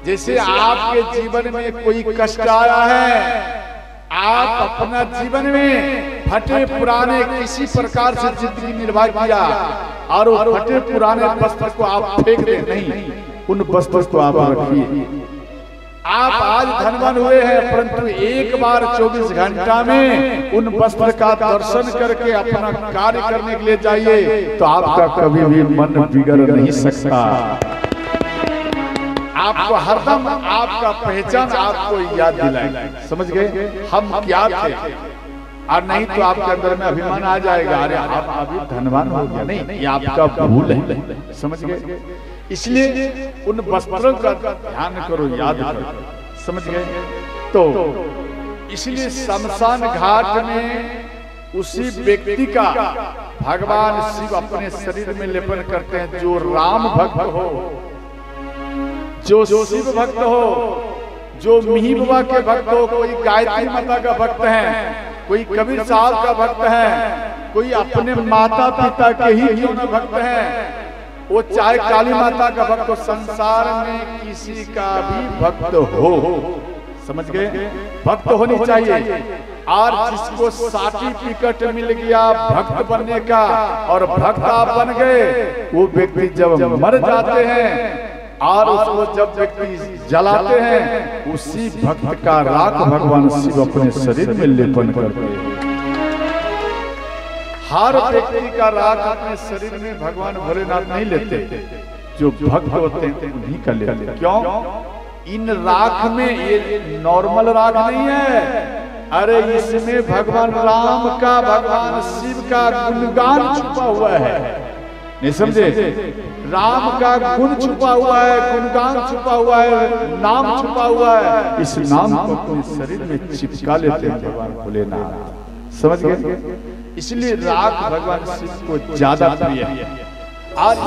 जैसे आपके जीवन में कोई कष्ट आया है, आप अपना जीवन में फटे पुराने किसी प्रकार से जिंदगी निर्वाह किया और वो फटे पुराने वस्त्र को आप फेंक दे नहीं, उन वस्त्र को आप रखिए। आप आज धनवान हुए हैं, परंतु एक बार 24 घंटा में उन वस्त्र का दर्शन करके अपना कार्य करने के लिए जाइए, तो आपका कभी भी मन बिगड़ नहीं सकता। आपको हरदम आपका पहचान आपको याद दिलाएगी। समझ गए हम क्या थे, और नहीं तो आपके अंदर में अभिमान आ जाएगा, अरे आप अभी धनवान हो गया। नहीं, ये आपका भूल है। समझ गए, इसलिए उन वस्त्रों का ध्यान करो, याद करो। समझ गए, तो इसलिए शमशान घाट में उसी व्यक्ति का भगवान शिव अपने शरीर में लेपन करते हैं जो राम भक्त हो, जो शिव भक्त हो, जो मिहि बाबा के भक्त हो, कोई गायत्री माता का भक्त है, कोई कबीर साहब का भक्त है, कोई अपने माता पिता के ही क्यों न भक्त है, वो चाहे काली माता का भक्त हो, संसार में किसी का भी भक्त हो। समझ गए, भक्त होनी चाहिए। और जिसको सर्टिफिकेट मिल गया भक्त बनने का और भक्त आप बन गए, वो व्यक्ति जब मर जाते हैं और उसको जब व्यक्ति जलाते हैं, उसी भक्त का राख भगवान शिव अपने शरीर में लेपन करते हैं। हर व्यक्ति का राख अपने शरीर में भगवान भोलेनाथ नहीं लेते, जो भक्त होते हैं उन्हीं का लेते हैं। क्यों? इन राख में ये नॉर्मल राख नहीं है, अरे इसमें भगवान राम का, भगवान शिव का गुणगान छुपा हुआ है। नहीं समझे, राम का गुण छुपा हुआ है, गुणगान छुपा हुआ है, नाम छुपा हुआ है। इस नाम को अपने शरीर में चिपका लेते हैं भगवान भोलेनाथ। समझ गए, इसलिए राग भगवान शिव को ज्यादा प्रिय है। आज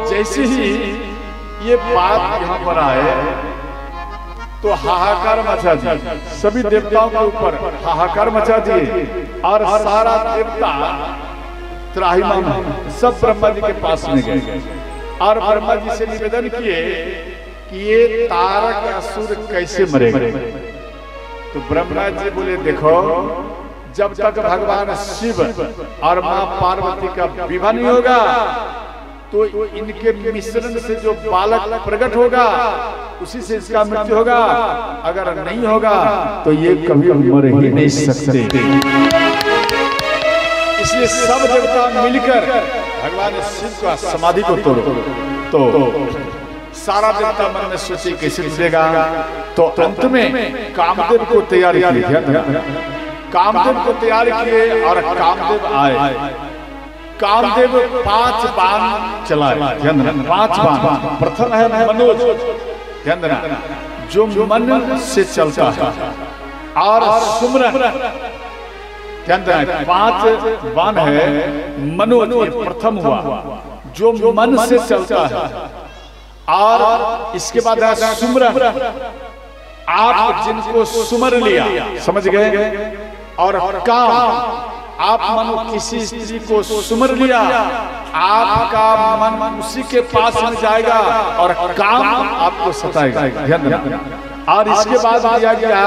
जैसे ही ये बात यहाँ पर आए तो हाहाकार मचा दिए, सभी देवताओं के ऊपर हाहाकार मचा दिए और सारा देवता त्राहिमाम सब ब्रह्मा जी के पास में गए और ब्रह्मा जी से निवेदन किए कि ये तारक असुर कैसे मरेगा। तो ब्रह्मा जी बोले देखो, जब तक भगवान शिव और माँ पार्वती का विवाह नहीं होगा तो इनके मिश्रण से जो बालक प्रकट होगा उसी से इसका मृत्यु होगा, अगर नहीं होगा तो ये कभी मर ही नहीं सकते। इसलिए सब देवता मिलकर भगवान शिव का समाधि को तोड़ो। तो सारा देवता मन में सोचे कैसे टूटेगा, तो अंत में कामदेव को तैयार किया, कामदेव को तैयार किए और कामदेव आए। कामदेव 5 बाण चलाए, 5 बाण। प्रथम है मनोज, जो मन से चलता है, और सुमरन, 5 बाण है मनोज, प्रथम हुआ जो मन से चलता है। और इसके बाद है सुमरन, आप जिनको सुमर लिया, समझ गए, और काम, आप मानो किसी स्त्री को सुमर लिया, आपका मन उसी के पास में जाएगा और काम आपको सताएगा। ध्यान रखना। और इसके बाद दिया गया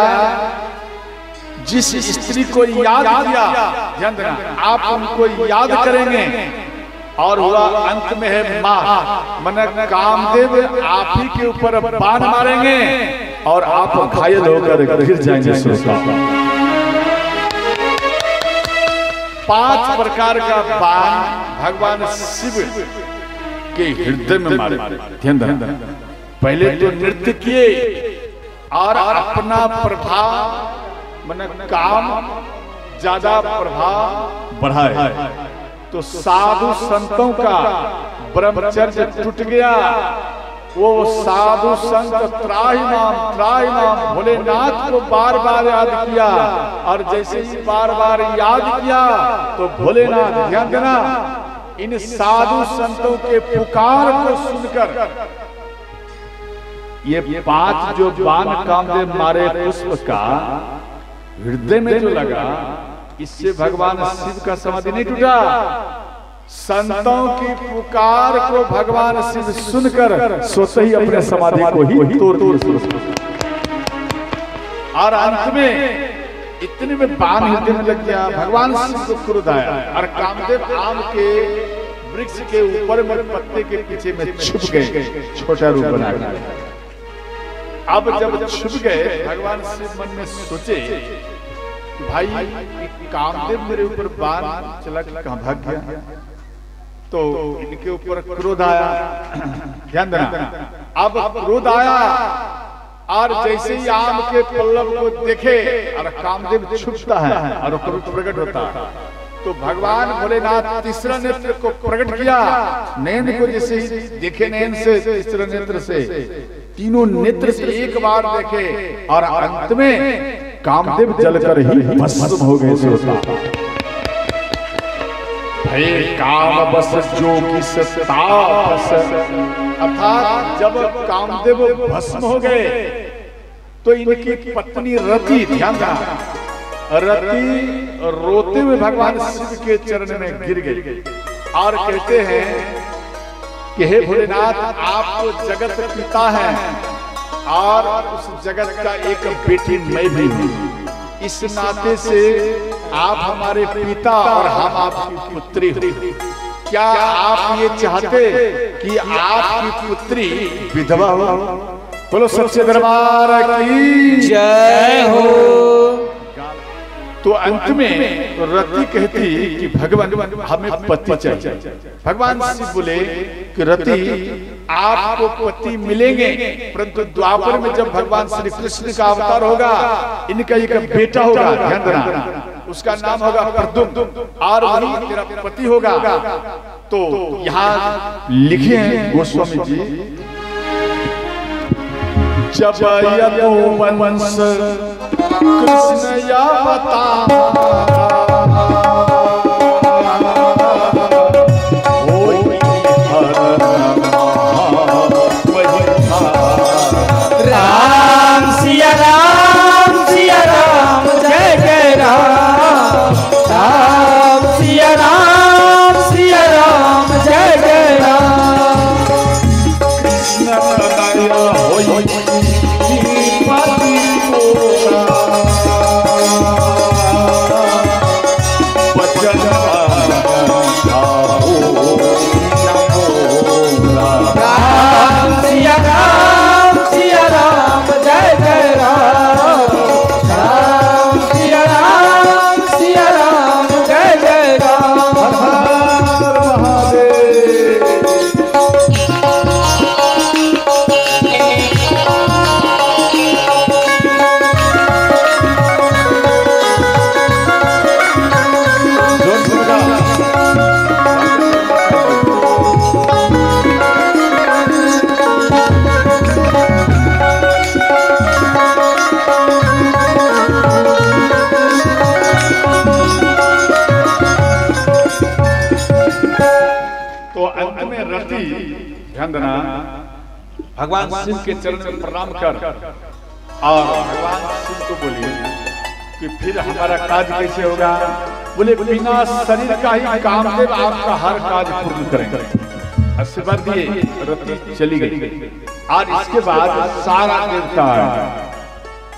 जिस स्त्री को याद किया, ध्यान रखना, आप उनको याद करेंगे और हुआ अंत में है मां, मन कामदेव आप ही के ऊपर बाण मारेंगे और आप घायल होकर गिर जाएंगे। 5 प्रकार का बाण भगवान शिव के हृदय में मारे। ध्यान देना। पहले तो नृत्य किए और अपना प्रभाव मन काम ज्यादा प्रभाव बढ़ाए, तो साधु संतों का ब्रह्मचर्य टूट गया। वो साधु संत त्राहि नाम भोलेनाथ को बार बार याद किया, और जैसे ही बार बार याद किया तो भोलेनाथ, ध्यान देना, इन साधु संतों के पुकार को सुनकर ये 5 जो बाण कामदेव मारे पुष्प का हृदय में जो लगा, इससे भगवान शिव का समाधि नहीं टूटा। संतों की पुकार को भगवान शिव सुनकर स्वतः ही अपने समाधि को ही तोड़ दिए। और अंत में इतने में बाण हृदय में लग गया, भगवान शिव को क्रोध आया और कामदेव आम के वृक्ष के ऊपर में पत्ते के पीछे में छुप गए, छोटा रूप बना कर। अब जब छुप गए, भगवान शिव मन में सोचे भाई कामदेव मेरे ऊपर बाण चला कहां भाग गया, तो इनके ऊपर क्रोध आया। ध्यान देना। अब क्रोध आया और जैसे ही आम के पल्लव को देखे और कामदेव छुपता है और क्रोध प्रकट होता है, तो भगवान भोलेनाथ तीसरा नेत्र को प्रकट किया। नैन को जैसे ही देखे, नैन से तीसरा नेत्र से, तीनों नेत्र से एक बार देखे और अंत में कामदेव जलकर ही भस्म हो गए। भय काम बस जोगी तापस, अर्थात जब कामदेव भस्म हो गए तो इनकी पत्नी रति, ध्यान देना, रति रोते हुए भगवान शिव के चरण में गिर गई और कहते हैं कि हे भोलेनाथ, आप तो जगत पिता हैं और उस जगत का एक बेटी मैं भी हूँ। इस नाते से आप हमारे पिता और हम आपकी पुत्री हो। क्या आप ये चाहते कि आपकी पुत्री विधवा हो? बोलो सच्चे दरबार की जय हो। तो अंत में रति कहती कि भगवान हमें पति चाहिए। भगवान शिव बोले कि रति आपको पति मिलेंगे, परंतु द्वापर में जब भगवान श्री कृष्ण का अवतार होगा, इनका एक बेटा होगा, ध्यान देना, उसका नाम होगा प्रद्युम्न और वही तेरा पति होगा। तो यहाँ लिखे हैं गोस्वामी जी, जब यदुवंश कृष्ण यावतार राम सिया राम जय जय राम, राम सिया राम जय जय राम। कृष्ण कन्हैया होई भगवान शिव के चरण में प्रणाम कर और भगवान शिव को बोली कि फिर हमारा काज कैसे होगा? बोले बिना शरीर का ही कामदेव आपका हर काज पूर्ण करेंगे। आशीर्वाद दिए, रति चली गई। और इसके बाद सारा देवता आया।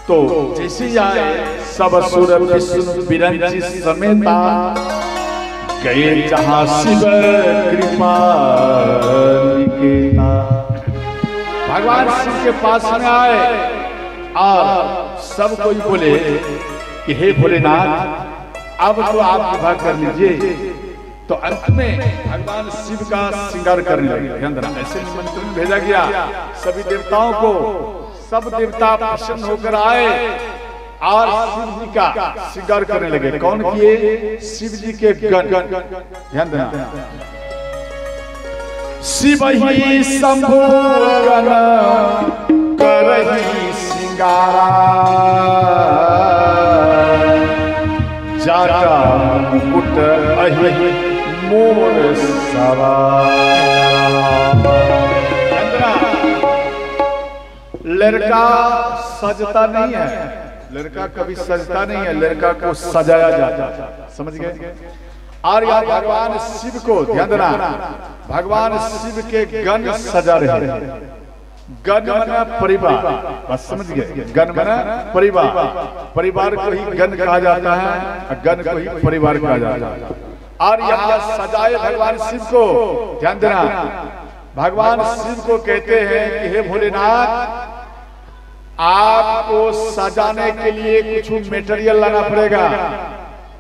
तो जैसे आए सब असुर विष्णु बिरंची समेता, गए जहां शिव कृपा निकेता। भगवान शिव के पास में आए और सब कोई बोले कि हे भोलेनाथ, अब तो आप विवाह कर लीजिए। तो अंत में भगवान शिव का श्रृंगार करने लगे। ऐसे निमंत्रण भेजा गया सभी देवताओं को। सब देवता प्रसन्न होकर आए और शिव जी का श्रृंगार करने लगे। कौन किए? शिव जी के गण। ध्यान देना, शिव ही शंभु गण करहि श्रृंगारा, जाटा मुकुट अहि मोर सवारा। लड़का सजता नहीं है, लड़का कभी सजता नहीं है, लड़का को सजाया जाता है। समझ गए? और यहाँ भगवान शिव को ध्यान देना, भगवान शिव के गण सजा रहे हैं। गण मना परिवार, बस समझ गए? गण मना परिवार, परिवार को ही गण कहा जाता है, गण को ही परिवार कहा जाता है। और यहाँ सजाए भगवान शिव को। ध्यान देना, भगवान शिव को कहते हैं कि हे भोलेनाथ, आपको सजाने के लिए कुछ मटेरियल लाना पड़ेगा।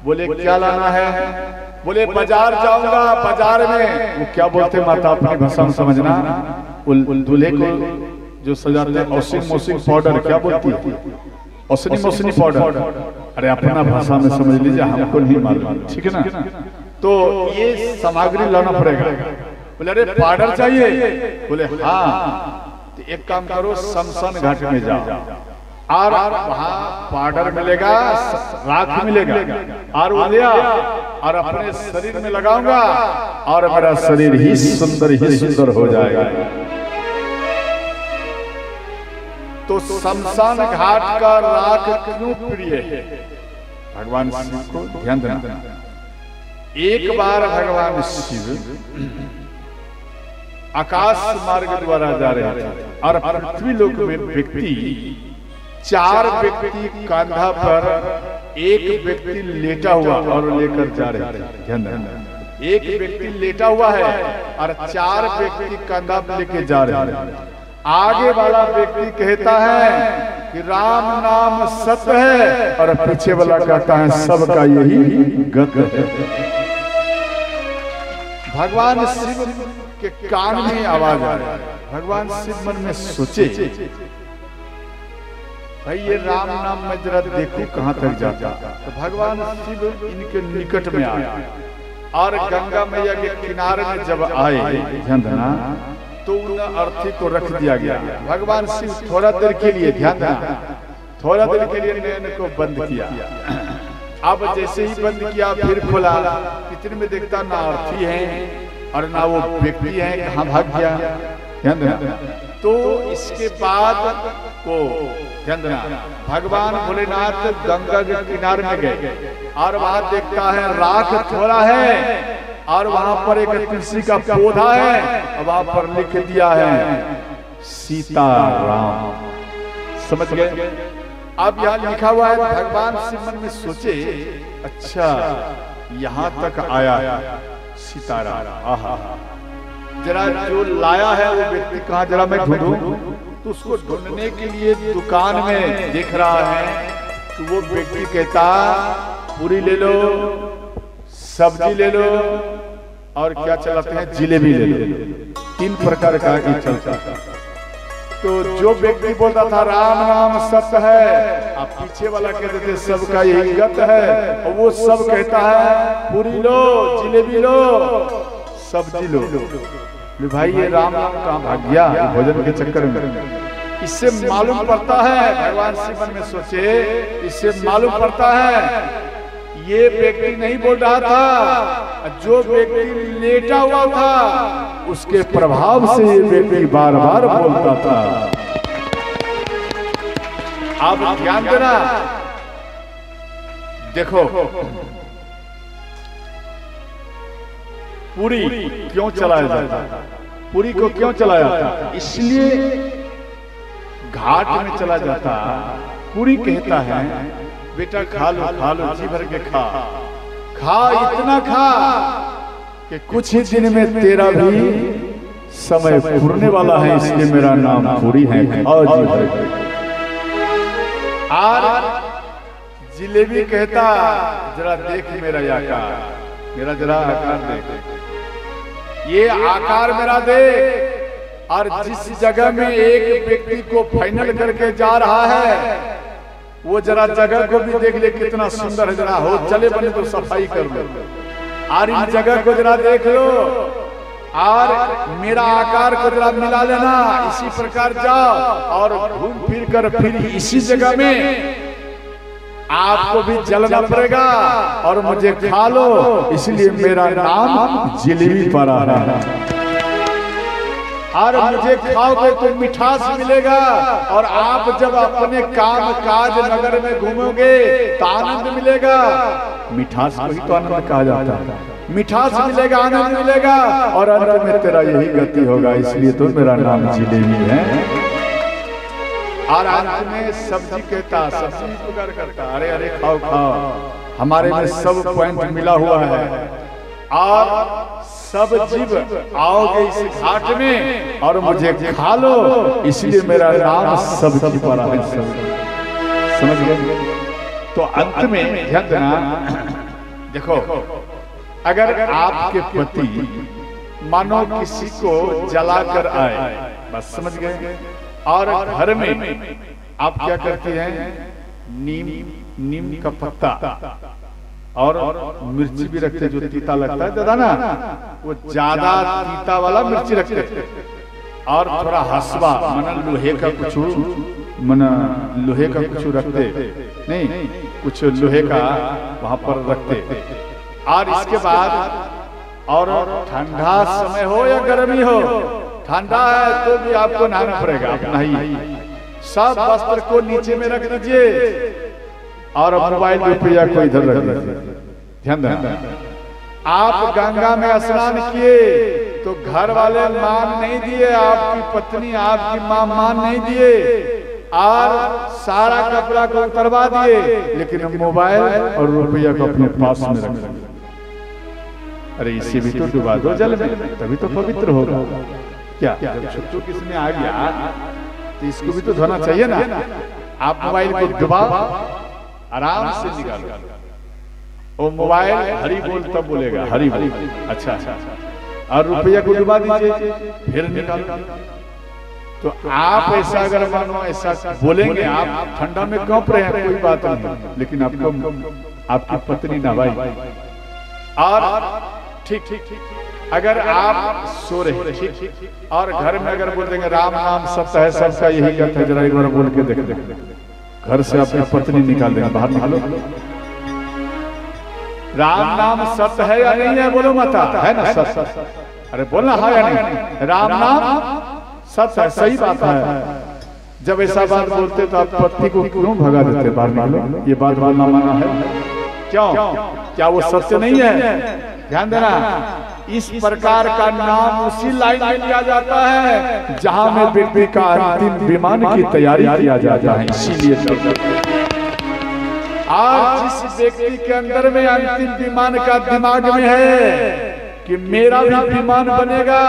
बोले क्या लाना है? बोले बाजार जाऊंगा, बाजार में वो क्या बोलते माता अपनी भाषा में समझना, दूल्हे को जो सजाते हैं औसिन मोसिन पाउडर, क्या बोलती है? औसनी मोसनी पाउडर। अरे अपना भाषा में समझ लीजिए, हमको नहीं मालूम, ठीक है ना? तो ये सामग्री लाना पड़ेगा। बोले अरे पाउडर चाहिए? बोले हाँ। तो एक काम करो, शमशान घाट में जाओ और वहाँ पाउडर मिलेगा, राख मिलेगा, और वो लिया और अपने शरीर में लगाऊंगा और मेरा शरीर ही सुंदर हो जाएगा। तो शमशान घाट का राख क्यों प्रिय है भगवान शिव को? ध्यान देना, एक बार भगवान शिव आकाश मार्ग द्वारा जा रहे थे और पृथ्वी लोक में व्यक्ति, 4 व्यक्ति कंधा पर, एक व्यक्ति लेटा हुआ और लेकर जा रहे थे। ध्यान देना, एक व्यक्ति लेटा हुआ है और 4 व्यक्ति कंधा पर लेके जा रहे हैं। आगे वाला व्यक्ति कहता है कि राम नाम सत्य है और पीछे वाला कहता है सबका यही गत है। भगवान शिव के कान में आवाज आ रहा है। भगवान शिव मन में सोचे, भाई ये राम नाम में जरा देखो कहां तक जाता। तो भगवान शिव इनके निकट में आए और गंगा मैया के किनारे में जब आए, ध्यान देना, तो उन अर्थी को रख दिया गया। भगवान शिव थोड़ा देर के लिए, ध्यान देना, थोड़ा देर के लिए नैन को बंद किया। अब जैसे ही बंद किया फिर खोला, इतने में देखता ना अर्थी है और ना वो व्यक्ति है, कहाँ भाग गया। ध्यान देना, तो इसके बाद को ध्यान देना, भगवान भोलेनाथ गंगा के किनारे में गए और वहां देखता है राख थोड़ा है और वहां पर एक तुलसी का पौधा है और वहां पर लिख दिया है सीताराम। समझ गए? अब यहाँ लिखा हुआ है। भगवान शिव मन में सोचे, अच्छा यहाँ तक आया सीताराम, आहा, जरा जो लाया है वो व्यक्ति कहाँ, जरा मैं ढूंढूं। तो उसको ढूंढने के लिए दुकान में देख रहा है तो वो व्यक्ति कहता पूरी ले लो, सब्जी ले लो और क्या चलाते हैं, जिलेबी ले लो। 3 प्रकार का ही चलता था। तो जो व्यक्ति बोलता था राम नाम सत्य है, अब पीछे वाला कहते थे सबका यही गत है, और वो सब कहता है पूरी लो, जिलेबी लो, सब्जी लो। भाई ये राम नाम कहाँ भाग गया भोजन के चक्कर में? इससे मालूम पड़ता है, भगवान शिव मन में सोचे, इससे मालूम पड़ता है ये व्यक्ति नहीं बोल रहा था, जो व्यक्ति लेटा हुआ था उसके प्रभाव से ये व्यक्ति बार बार बोलता था। अब ध्यान देना, देखो पुरी क्यों चलाया जाता, पुरी को क्यों चलाया जाता, इसलिए घाट में चला जाता। पुरी कहता है बेटा खा लो जी भर के खा, इतना खा कि कुछ ही दिन में तेरा भी समय पूरने वाला है, इसलिए मेरा नाम पुरी है, खाओ जी भर के। और जिलेबी कहता जरा देख मेरा आकार, मेरा जरा आकार देख, ये आकार मेरा देख। और जिस जगह में एक व्यक्ति को फाइनल करके जा रहा है वो जरा जगह को भी देख ले कितना सुंदर है, जरा हो चले बने तो सफाई कर लो, और इन जगह को जरा देख लो और मेरा आकार को जरा मिला लेना। इसी प्रकार जाओ और घूम फिर कर फिर इसी जगह में आपको भी जलना पड़ेगा और मुझे खा लो, इसलिए मेरा नाम जिलेबी पड़ा है। और मुझे खाओगे तो मिठास मिलेगा, और आप जब अपने काम काज नगर में घूमोगे तो आनंद मिलेगा। मिठास को ही तो आनंद कहा जाता है, मिठास मिलेगा, आनंद मिलेगा, और अंत में तेरा यही गति होगा, इसलिए तो मेरा नाम जिलेबी है। और अंत में सब्जी कहता, सब्जी पुकार करता, अरे अरे खाओ खाओ, हमारे में सब पॉइंट मिला हुआ है, और सब जीव आओगे इस घाट में और मुझे खा लो, इसलिए मेरा नाम सब्जी पड़ा है। समझ गए? तो अंत में ध्यान देना, देखो अगर आपके पति मानो किसी को जलाकर आए, बस समझ गए, और घर में आप क्या करती हैं, नीम का पत्ता और मिर्ची भी रखते, जो तीता लगता है दादा ना, वो ज्यादा तीता वाला मिर्ची रखते, और थोड़ा हसवा मन लोहे का कुछ, मन लोहे का कुछ रखते, नहीं कुछ लोहे का वहां पर रखते। और इसके बाद और ठंडा समय हो या गर्मी हो, ठंडा है तो भी आपको नहाना पड़ेगा, अपना ही सब वस्त्र को नीचे में रख दीजिए और मोबाइल रुपया को इधर रख दीजिए। ध्यान देना, आप गंगा में स्नान किए तो घर वाले मान नहीं दिए, आपकी पत्नी आपकी मां मान नहीं दिए, और सारा कपड़ा को उतरवा दिए, लेकिन मोबाइल और रुपया को अपने पास में रख दिया। अरे इसे भी तो डुबा दो जल में, तभी तो पवित्र होगा। क्या जब छुट्टू किसमें आ गया तो इसको भी तो धोना चाहिए ना। आप मोबाइल को डुबाओ, आराम से निकालो, वो मोबाइल हरी बोल तब बोलेगा, हरी बोल, अच्छा, और रुपया को डुबा दीजिए फिर निकालो। तो आप ऐसा अगर मानो ऐसा बोलेंगे, आप ठंडा में कौंप रहे हैं कोई बात नहीं, लेकिन आपको आपकी पत्नी ना भाई, और ठीक अगर आप सो रहे ठीक, और घर में अगर बोल देंगे राम नाम सत्य है, सबका यही कहते हैं, जरा एक बार बोल के देख, घर से अपनी पत्नी निकाल देंगे, बाहर निकालो, राम नाम सत्य है या नहीं है, बोलो माता, है ना सत्य? अरे बोलना है या नहीं, राम नाम सत्य है, सही बात है। जब ऐसा बात बोलते तो आप पत्नी को क्यों भगा देते, बाहर निकालो, ये बात बोलना माना है क्यों? क्या वो सत्य नहीं है? ध्यान देना, इस प्रकार का नाम उसी लाइन में लिया जाता है जहां में व्यक्ति का अंतिम विमान की तैयारी किया जाता है। इसीलिए आज जिस व्यक्ति के अंदर में अंतिम विमान का दिमाग में है कि मेरा भी विमान बनेगा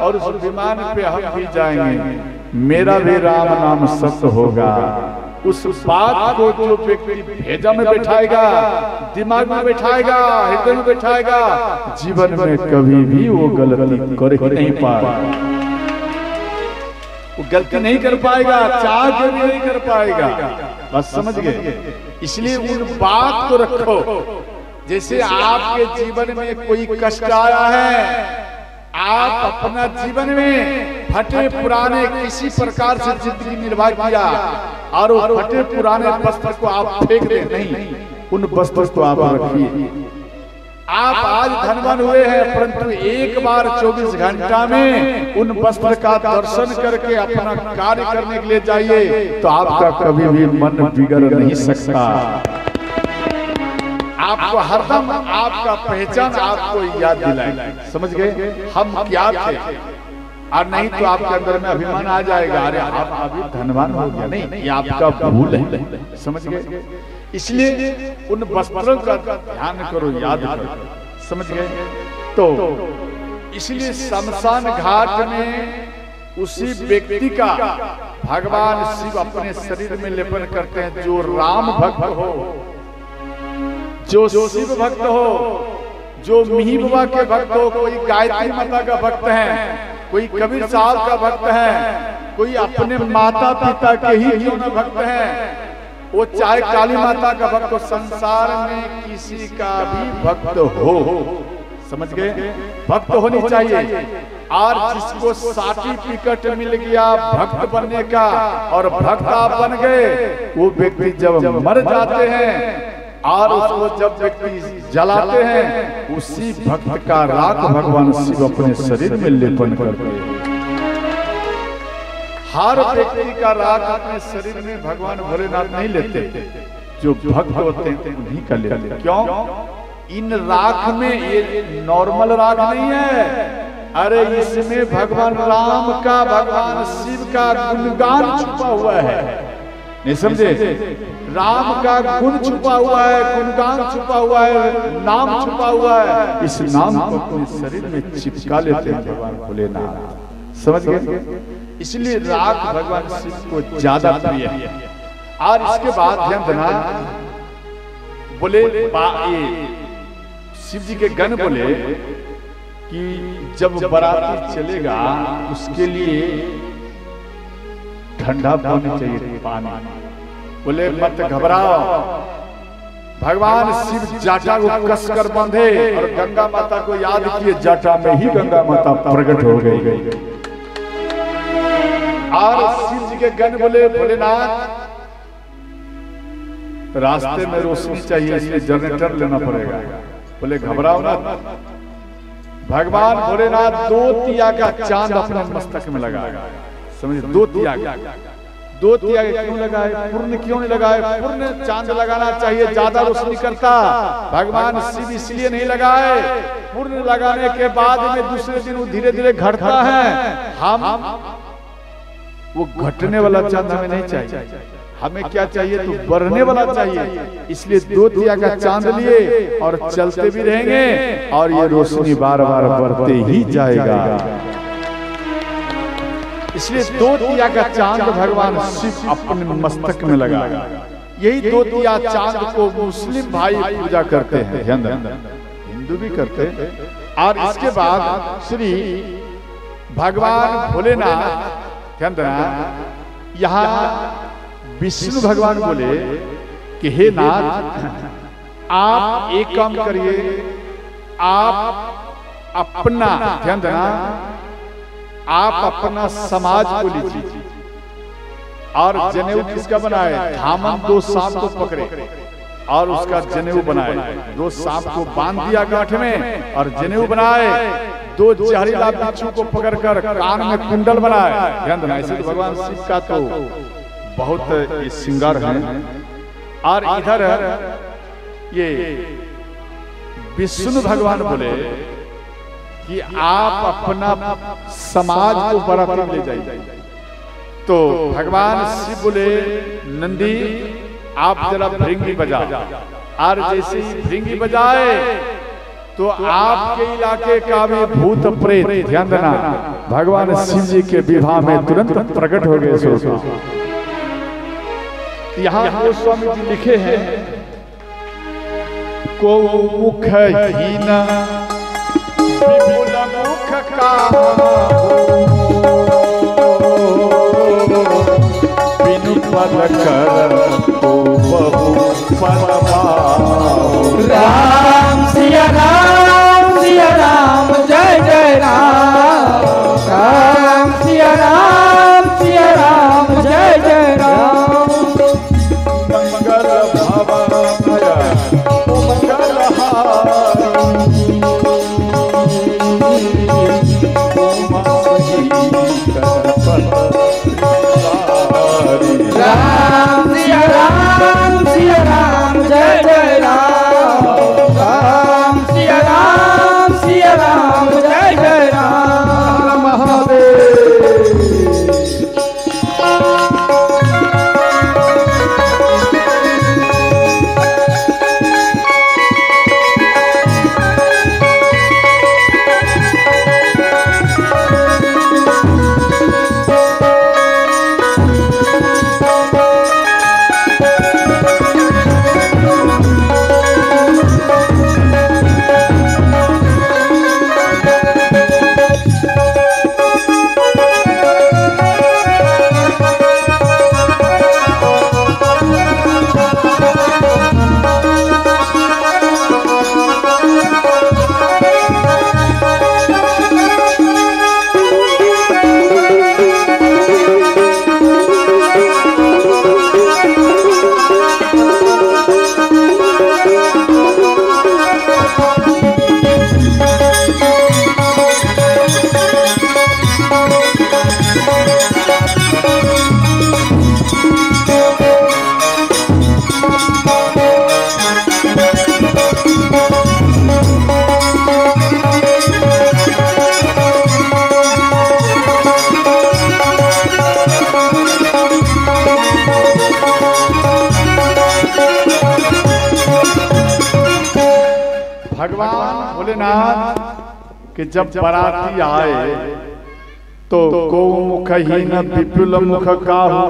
और उस विमान पे हम भी जाएंगे, मेरा भी राम नाम सत्य होगा, उस बात को जो व्यक्ति भेजा में बैठाएगा, दिमाग में बैठाएगा, हृदय में बैठाएगा, जीवन में कभी भी वो गलती कर नहीं पाएगा, वो गलती नहीं कर पाएगा, चाह के भी नहीं कर पाएगा। बस समझ गए? इसलिए उन बात को रखो। जैसे आपके जीवन में कोई कष्ट आया है, आप अपना जीवन में फटे पुराने किसी प्रकार से जिंदगी निर्वाह किया और वो फटे पुराने वस्त्र को आप फेंक दे नहीं, उन वस्त्र को आप रखिए। आप आज धनवान हुए हैं, परंतु एक बार 24 घंटा में उन वस्त्र का दर्शन करके अपना कार्य करने के लिए जाइए, तो आपका कभी भी मन बिगड़ नहीं सकता। आपको हरदम आपका पहचान आपको याद दिलाएगी, समझ गए हम क्या थे। और नहीं तो आपके अंदर में अभिमान आ जाएगा, अरे आप अभी धनवान हो गया, नहीं ये आपका भूल है, समझ गए। इसलिए उन वस्त्रों का ध्यान करो, याद करो, समझ गए। तो इसलिए शमशान घाट में उसी व्यक्ति का भगवान शिव अपने शरीर में लेपन करते हैं जो राम भक्त हो, जो शिव भक्त हो, जो मिहि बाबा के भक्त हो, कोई गायत्री माता का भक्त है, कोई कबीर साहब का भक्त है, कोई अपने माता पिता के ही क्यों न भक्त है, वो चाहे काली माता का भक्त हो, संसार में किसी का भी भक्त हो, समझ गए, भक्त होनी चाहिए। और जिसको सर्टिफिकेट मिल गया भक्त बनने का और भक्त आप बन गए, वो व्यक्ति जब मर जाते हैं और उसको जब व्यक्ति जलाते हैं, उसी भक्त का राख भगवान शिव अपने शरीर में लेपन करते हैं। हर व्यक्ति का राख अपने शरीर में भगवान भोलेनाथ नहीं लेते, जो भक्त होते हैं उन्हीं का लेते हैं। क्यों? इन राख में ये नॉर्मल राख नहीं है, अरे इसमें भगवान राम का, भगवान शिव का गुणगान छुपा हुआ है, नहीं समझे? राम का गुण छुपा हुआ है, गुणगान छुपा हुआ है, नाम छुपा हुआ है, इस नाम को अपने शरीर में चिपका लेते हैं भगवान भोलेनाथ, समझ गए। इसलिए राग भगवान शिव को ज्यादा प्रिय है। और इसके बाद ध्यान देना, बोले शिव जी के गण बोले कि जब बाराती चलेगा उसके लिए ठंडा पानी चाहिए, पानी। बोले मत घबराओ, भगवान शिव जाटा को कसकर बांधे और गंगा माता को याद किए, जाटा में ही गंगा माता प्रकट हो गई। और शिव जी के गण बोले भोलेनाथ रास्ते में रोशनी चाहिए, इसलिए जनरेटर लेना पड़ेगा। बोले घबराओ ना, भगवान भोलेनाथ 2 तिया का चांद अपने मस्तक में लगाया, समझे? 2 तिया क्यों लगाए? पूर्ण क्यों नहीं लगाए? पूर्ण चांद लगाना चाहिए, ज्यादा रोशनी करता। भगवान शिव इसलिए नहीं लगाए, पूर्ण लगाने के बाद में दूसरे दिन वो धीरे धीरे घटता है। हम वो घटने वाला चांद हमें नहीं चाहिए, हमें क्या चाहिए? तो बढ़ने वाला चाहिए। इसलिए 2 तिया का चांद लिए और चलते भी रहेंगे और ये रोशनी बार बार बढ़ते ही जाएगा। इसलिए 2 तिया का चांद भगवान शिव अपने मस्तक में लगा। यही 2 तिया चांद को मुस्लिम भाई पूजा करते हैं, हिंदू भी करते हैं। और इसके बाद श्री भगवान भोलेनाथ, ध्यान देना, यहाँ विष्णु भगवान बोले कि हे नाथ, आप एक काम करिए, आप अपना, ध्यान देना, आप अपना समाज को लीजिए और जनेऊ किसका बनाए? धामन 2 सांप को पकड़े और उसका जनेऊ बनाए। 2 सांप को बांध दिया गांठ में और जनेऊ बनाए। 2 जहरीला बिच्छू को पकड़कर कान में कुंडल बनाए। ध्यान देना, ऐसे तो भगवान शिव का तो बहुत श्रृंगार है। और इधर ये विष्णु भगवान बोले कि आप अपना समाज को बराती ले जाइए। तो भगवान शिव बोले नंदी आप जरा भृंगी बजाओ। और जैसे ही भृंगी बजाए तो आपके इलाके का भी भूत प्रेत, ध्यान देना, भगवान शिव जी के विवाह में तुरंत प्रकट हो गए। यहाँ गोस्वामी जी लिखे हैं, को मुख हीना विपुल मुख का बिनु पद कर तो बहु पद पाओ। राम सिया राम जय जय राम। राम सिया राम जय जय राम। मंगल भवन मंगल राम सिया राम जय जय राम। भगवान भोलेनाथ कि जब बाराती आए तो गौ मुखहीन विपुल मुख काहू,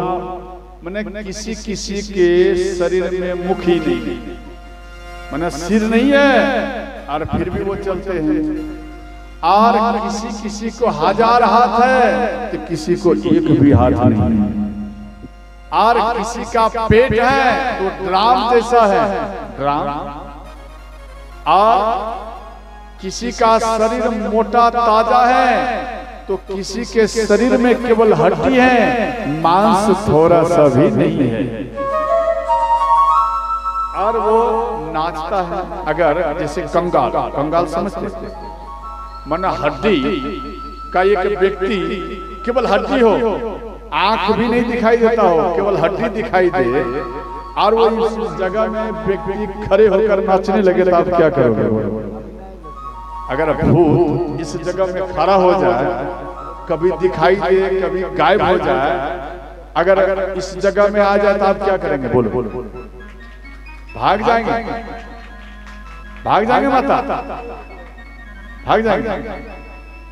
माने किसी किसी के शरीर में मुख ही नहीं, माने सिर नहीं है और फिर भी वो चलते हैं। और किसी किसी को 1000 हाथ है तो किसी को एक भी हाथ नहीं है। और किसी का पेट है तो ड्राम जैसा है, ड्राम। और किसी का शरीर मोटा ताजा है तो किसी के शरीर में केवल हड्डी है, मांस थोड़ा सा भी नहीं है। और वो नाचता है। अगर जैसे कंगाल, कंगाल समझते, माना हड्डी का एक व्यक्ति केवल हड्डी हो, आंख भी नहीं दिखाई देता हो, केवल हड्डी दिखाई दे, और वो इस जगह में व्यक्ति खड़े होकर नाचने लगे तो आप क्या करोगे? अगर भूत इस जगह में खड़ा हो जाए, कभी दिखाई दे कभी गायब हो जाए, अगर इस जगह में आ जाए तो आप क्या करेंगे? बोलो बोलो। भाग जाएंगे? भाग जाएंगे माता? भाग जाएंगे?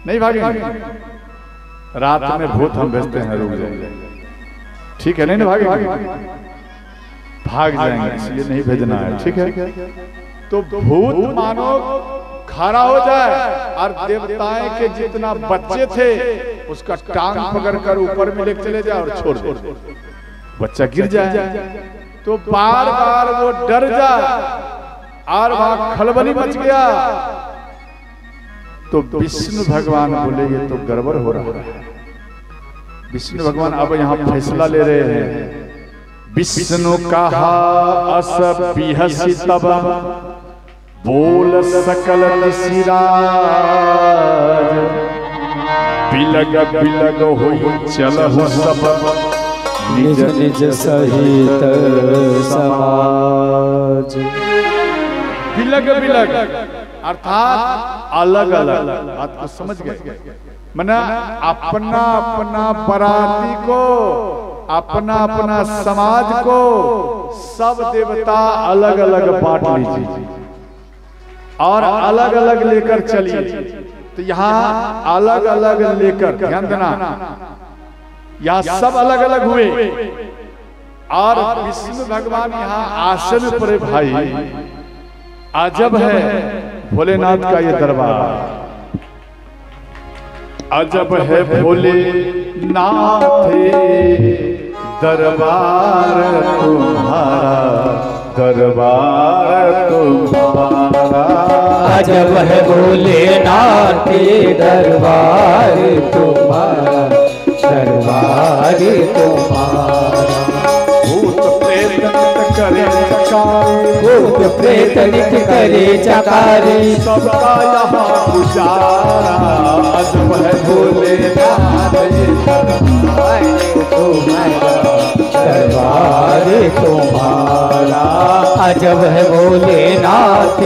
नहीं भागेंगे? रात में भूत हम भेजते हैं, रुक जाएंगे, ठीक है? नहीं भागेंगे, भाग जाएंगे, इसलिए नहीं भेजना है, ठीक है? तो भूत मानो खड़ा हो जाए और देवताएं के जितना बच्चे थे उसका टांग पकड़कर ऊपर में लेके चले जाए और छोड़ दे, बच्चा गिर जाए तो बार बार वो डर जाए और वहां खलबली मच गया तो विष्णु भगवान बोले ये तो गड़बड़ हो रहा है। विष्णु भगवान अब यहाँ फैसला ले रहे हैं। विष्णु कहा अस बिहसी तब बोल सकल ऋषिराज, बिलग बिलग होई चलहु सब निज निज सहित समाज। बिलग बिलग अर्थात अलग अलग, बात को समझ गए? मना अपना अपना पराती को, अपना अपना समाज को सब देवता अलग अलग बांट लीजिए और अलग अलग लेकर चलिए। तो यहाँ अलग अलग लेकर, ध्यान देना, यहाँ सब अलग अलग हुए और विष्णु भगवान यहाँ आसन पर। भाई अजब है भोलेनाथ का ये दरबार, अजब है भोलेनाथ दरबार तुम्हारा, दरबार तुम्हारा। अजब है भोलेनाथ दरबार तुम्हारा, दरबार तुम्हारा। भूत प्रेत करे चकारे, भूत प्रेत नित करे चकारे, सबका यहाँ पुजारा। अजब है भोलेनाथ दरबार तुम्हारा, दरबार तुम्हारा। अजब है भोलेनाथ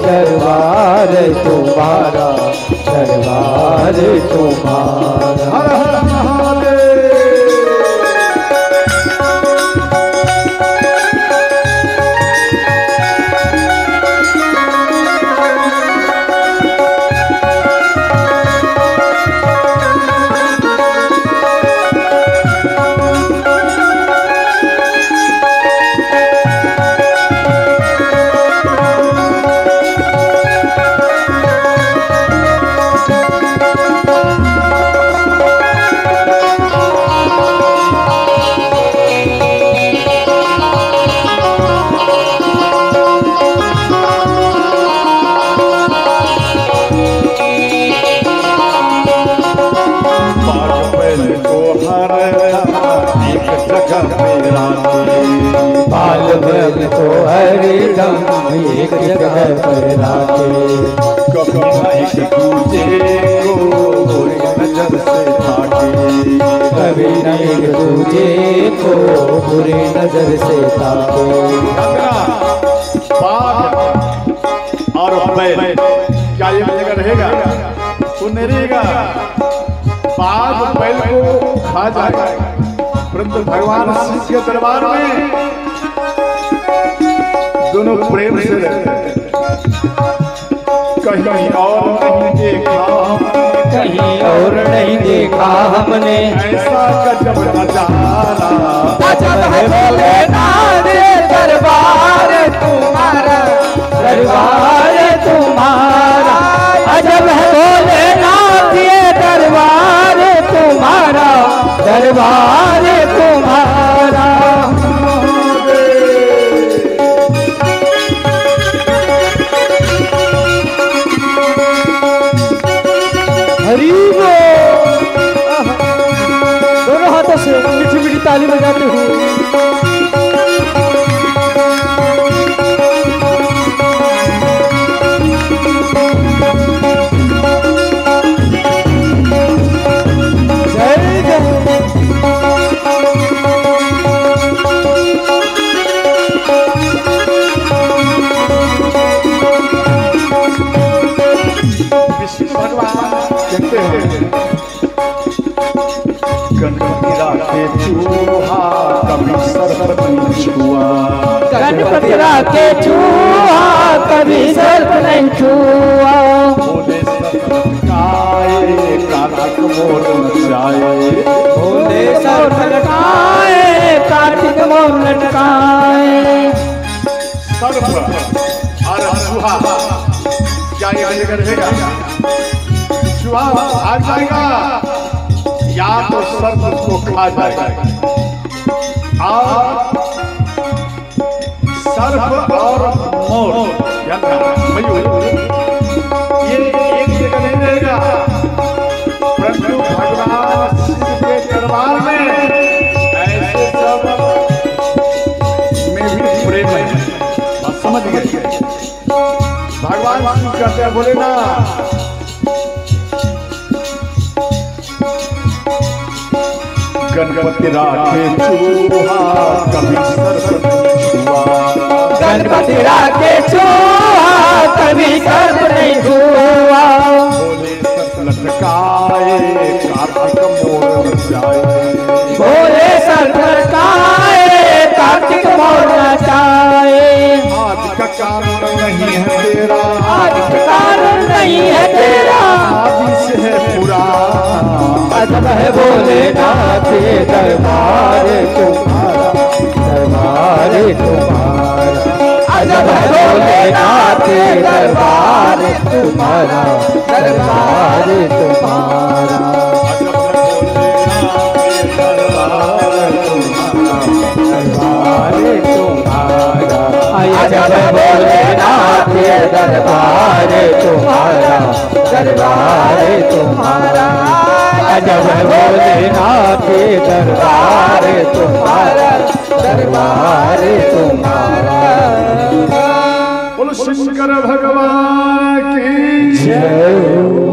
दरबार तुम्हारा, दरबार तुम्हारा। हर हर महादेव। बाल बैल को हरदम एक जगह पर राखे, कभी एक दूजे को बुरी नजर से ताके, कभी न एक दूजे को बुरी नजर से ताके। बाघ और बैल क्या एक जगह रहेगा? तो नहीं रहेगा। बाघ बैल को खा जाएगा, परंतु भगवान शिव के दरबार में दोनों प्रेम से रहते हैं। कहीं और नहीं देखा, कहीं और नहीं देखा हमने ऐसा गजब नजारा। अजब है भोलेनाथ दरबार तुम्हारा, दरबार तुम्हारा। अजब है भोलेनाथ ये दरबार तुम्हारा, दरबार तुम्हारा। हरी बोल। दोनों हाथों से मीठी मीठी ताली बजाते हुए गणपति राखे चूहा कभी सर्प नहीं छुआ, गणपति राखे चूहा कभी सर्प नहीं छुआ। भोले सर्प लटकाए कार्तिक मोर नचाए, भोले सर्प लटकाए कार्तिक मोर लटकाए। सर्प और चूहा क्या ये जगह रहेगा? चूहा आ जाएगा या तो सर्प उसको खा जाएगा। और सर्प और मोर मयूर ये एक जगह नहीं रहेगा, परंतु भगवान शिव के दरबार में ऐसे सब में भी प्रेम है। आप समझ गए? भगवान शिव कहते हैं बोले ना, गणपति राखे चूहा कभी सर्प नहीं छुआ, गणपति राखे चूहा कभी सर्प नहीं छुआ। भोले सर्प लटकाए कार्तिक मोर नचाए, भोले सर्प लटकाए कार्तिक मोर नचाए। आदि का कारण नहीं है तेरा, आदि का कारण नहीं है तेरा, आदि से है पूरा। अजब है भोलेनाथ दरबार तुम्हारा, दरबार तुम्हारा। अजब है भोलेनाथ दरबार तुम्हारा, दरबार तुम्हारा। दरबार तुम्हारा। अजब है भोलेनाथ दरबार तुम्हारा, दरबार तुम्हारा। अजब है भोलेनाथ दरबार तुम्हारा, दरबार तुम्हारा। बोलो शंकर भगवान की जय।